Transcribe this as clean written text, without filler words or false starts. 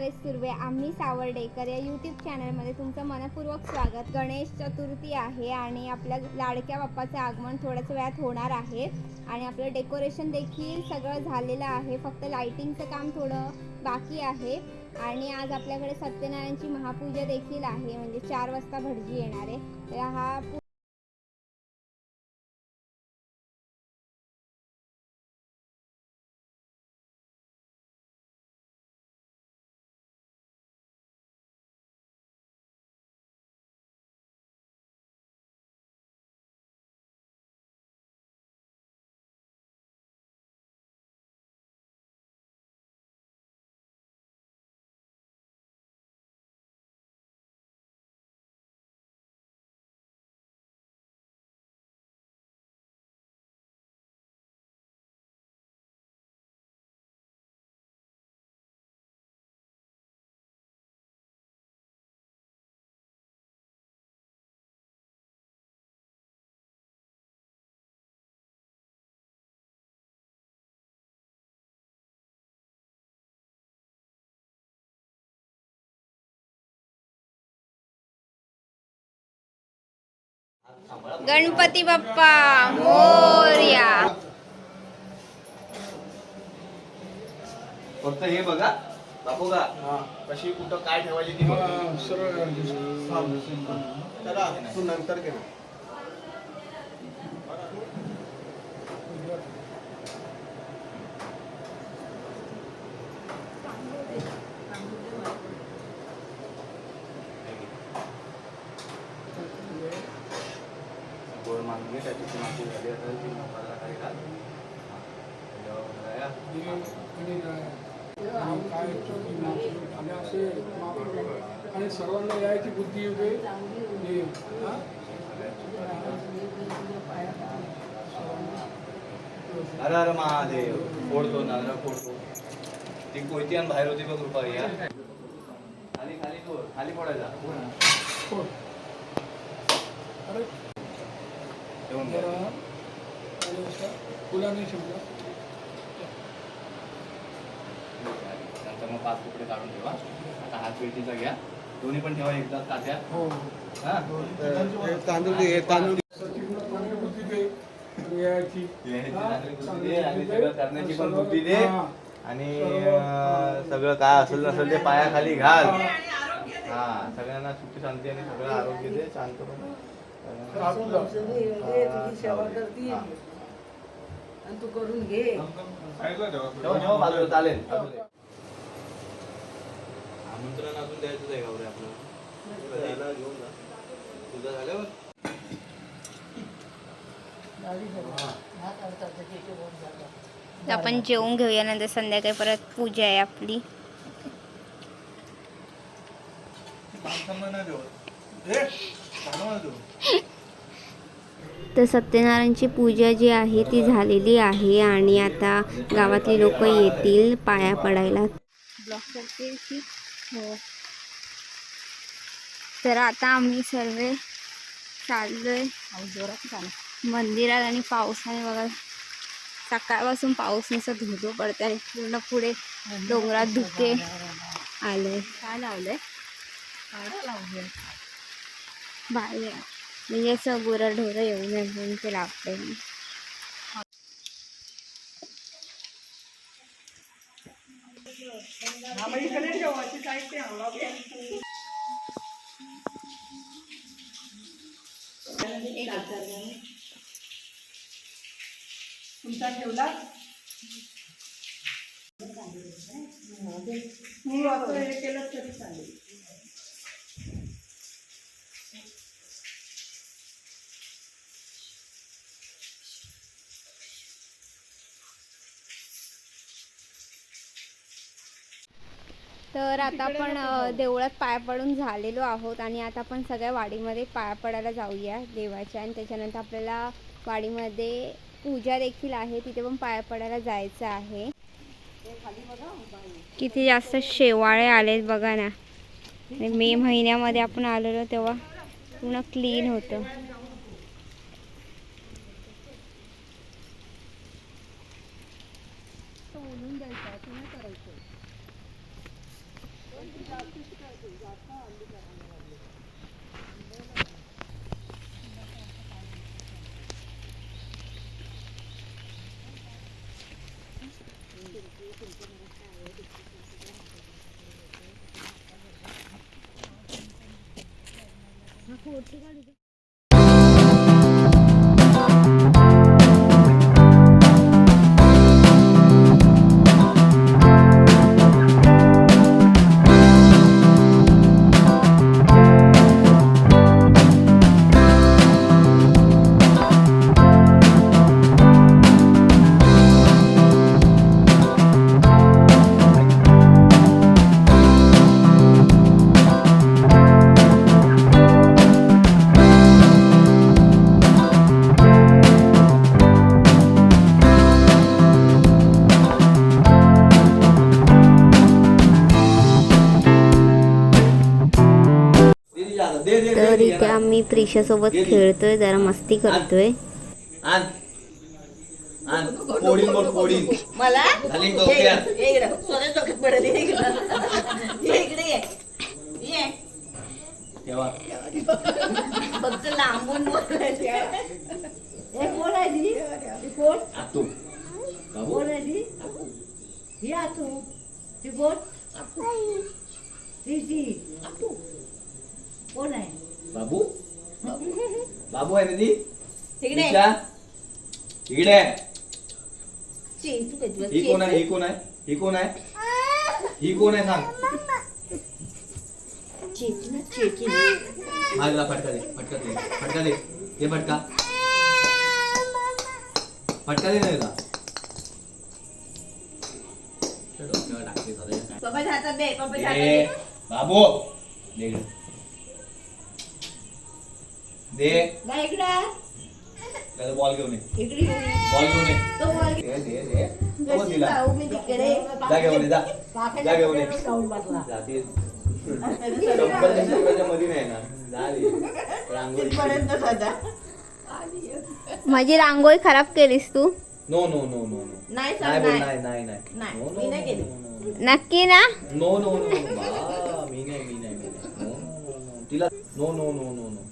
नरेश सुर्वे आम्ही सावर्डेकर या यूट्यूब चॅनलमध्ये तुमचं मनपूर्वक स्वागत। गणेश चतुर्थी आहे आणि आपल्या लाडक्या बाप्पाचे आगमन थोड्याच वेळात होणार आहे आणि आपलं डेकोरेशन देखील सगळं झालेलं आहे, फक्त लाइटिंगचं काम थोडं बाकी आहे। आणि आज आपल्याकडे सत्यनारायणची महापूजा देखील आहे, म्हणजे 4 वाजता भटजी येणार आहे। तर हा गणपती बाप्पा मोरया। फक्त हे बघा बापू का कशी कुठं काय ठेवायची ती सरळ तू नंतर घे गोल मागणी त्याची माती झाली असेल ती मोबाईलला काही घाल आणि सर्वांना यायची बुद्धी येते। अरे अरे महादेव फोडतो नारळ फोडतो ती कोयती आणि बाहेर होती बघ रुपा या खाली खाली खाली फोडायचा अरे ठेवून द्या फुलाने शिवला नंतर मग 5 तुकडे काढून ठेवा। आता हात पेटीचा घ्या, दोन्ही पण ठेवा एकदा तात्या। हो हा तांदूळ बुद्धी दे यायची सगळं करण्याची पण बुद्धी दे आणि सगळं काय असेल नसेल ते पायाखाली घाल। हा सगळ्यांना सुखी शांती आणि सगळं आरोग्य दे, शांतपणे तू करून घे बाजूला चालेल। आमंत्रण अजून द्यायचं आहे गावरे आपल्याला घेऊन जा तुझं झाल्यावर आपण जेवून घेऊया, नंतर संध्याकाळी परत पूजा आहे आपली। तर सत्यनारायणची पूजा जी आहे ती झालेली आहे आणि आता गावातली लोक येतील पाया पडायला। हो तर आता आम्ही सर्व चाललोय मंदिरात आणि पावसाने बघा सकाळपासून पाऊस नुसतं धुधो पडते आणि पूर्ण पुढे डोंगरात धुके आले। काय लावलंय बाहेर म्हणजे असं गुरं ढोरं येऊ नये म्हणून ते लावते। तुमचा ठेवला मी असं हे केलं तरी चालेल। तर आता आपण देवळात पाया पडून झालेलो आहोत आणि आता आपण सगळ्या वाडीमध्ये पाया पडायला जाऊया देवाच्या, आणि त्याच्यानंतर आपल्याला वाडीमध्ये पूजा देखील आहे, तिथे पण पाया पडायला जायचं आहे। किती जास्त शेवाळे आलेत बघा ना, मे महिन्यामध्ये आपण आलेलो तेव्हा पूर्ण क्लीन होतं। तर इथे आम्ही प्रिशा सोबत खेळतोय, जरा मस्ती करतोय. आण आण कोडीन बोल कोडीन मला झाली डोक्यात. ये इकडे स्वतः डोक्यात पडत ये इकडे ये ये तेव्हा फक्त लांबून बोलायचं. हे कोण आहे ती? ती कोण? आतू बाबू कोण आहे ती? ही आतू. ती कोण? ती कोण आहे? बाबू बाबू आहे ना ती तिकडे दिशा? इकडे तू काय तुला ही कोण आहे? ही कोण आहे? ही कोण आहे? ही कोण आहे सांग. चेची ना चेची. माझला फटका दे फटका दे फटका दे दे फटका फटका दे ना त्याला. डोक्यावर टाकते सगळे काय. पप्पाच्या हातात दे पप्पाच्या हातात दे दे. बाबू दे इकडे. दे नाही इकडं त्याला बॉल घेऊन ये इकडे घेऊन ये. बॉल घेऊन ये तो बॉल दे दे दे तो कशी दिला जाऊ मी तिकडे? जा घेऊन ये जा जा घेऊन ये जाऊन बसला. जाते 100 मध्ये नाही ना झाली रांगोळी पर्यंत सदा माझी रांगोळी खराब केलीस तू. No no no no no नाही सर नाही बोल नाही नाही नाही नाही नाही, नो मी नाही केली. नक्की ना? नो नो नो बा मी नाही नो नो नो तिला no no no no no